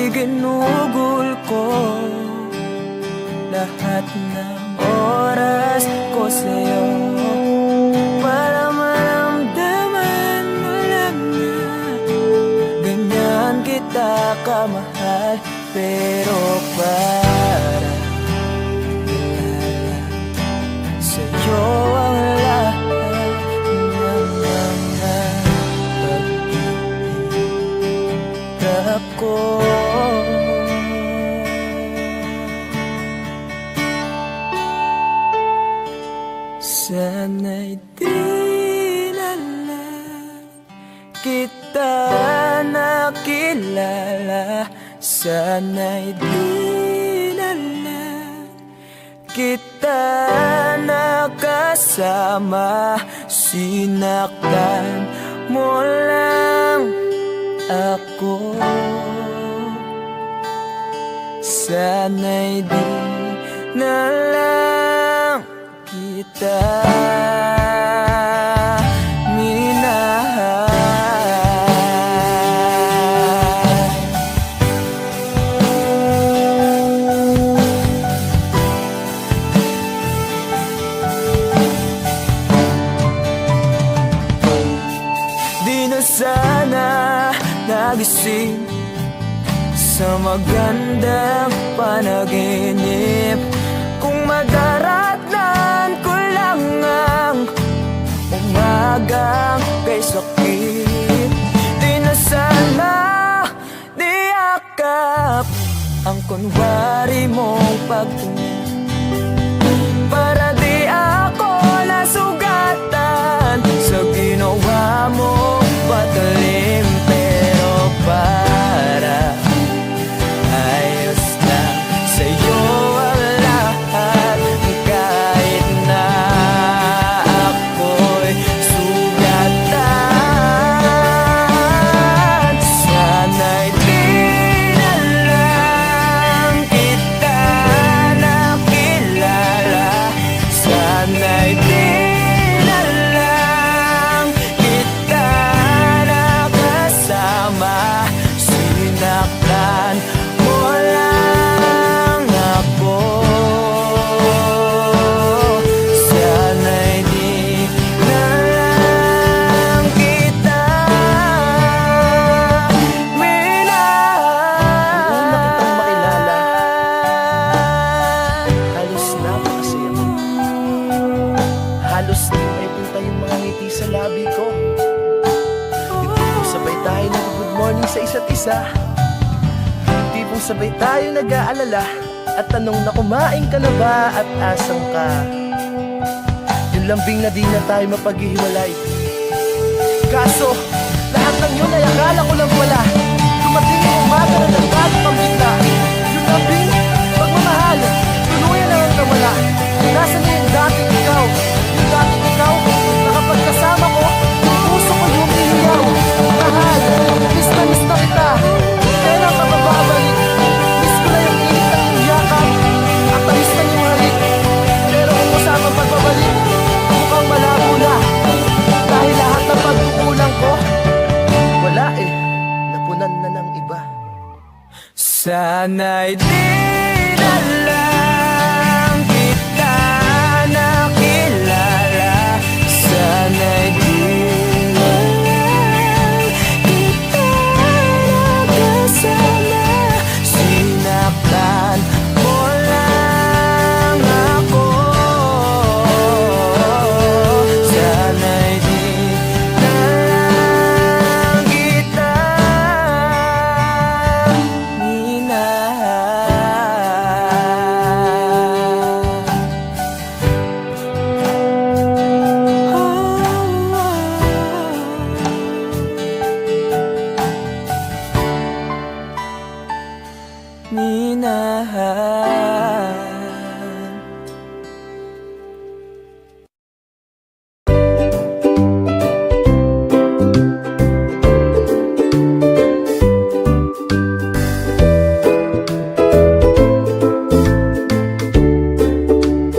Iginugol ko lahat ng oras ko sa'yo para maramdaman mo lang na ganyan kita kamahal. Pero para sa'yo ang lahat ng mga pag-iirap ko. Sana'y di na lang kita nakilala. Sana'y di na lang kita nakasama. Sinaktan mo lang ako. Sana'y di na lang kita minahal. Di na sana nagising sa magandang panaginip kung madaratnan ko lang ang umagang kay sakit. Di na sana niyakap ang kunwari mong pagtingin para di ako nasugatan sa ginawa mong patalim. Pero para ayos na sa'yo ang lahat, kahit na ako'y sugatan. Sana'y di na lang kita nakilala. Sana'y di na lang kita nakasama. Sinaktan mo lang ako. Sana'y di na lang kita minahal. Noong na kitang makilala, halos napakasaya ko. Halos di may punta yung mga ngiti sa labi ko. Yung tipong sabay tayo nag-good morning sa isa't isa. Yung tipong sabay tayo nag-aalala at tanong na kumain ka na ba at asan ka. Yung lambing na di na tayo mapaghihiwalay. Kaso, lahat ng yun ay akala ko lang pala. Dumating yung umaga na nagbago kang bigla. Yung lambing, pagmamahal, tuluyan na ang nawala. Nasaan na yung dating ikaw? Yung dating ikaw, na kapag kasama ko, yung puso ko humihiyaw. Mahal, miss na kita. Kailan ka bababalik? Miss ko na yung init ng iyong yakap at tamis na yung halik. Pero kung usamang pagbabalik, mukhang malabo na. Dahil lahat ng pagkukulang ko, wala eh, napunan na ng iba. Sana'y di na lang kita nakilala. Sana'y di na lang kita nakasama. Sinaktan mo lang ako. Sana'y di na lang kita minahal.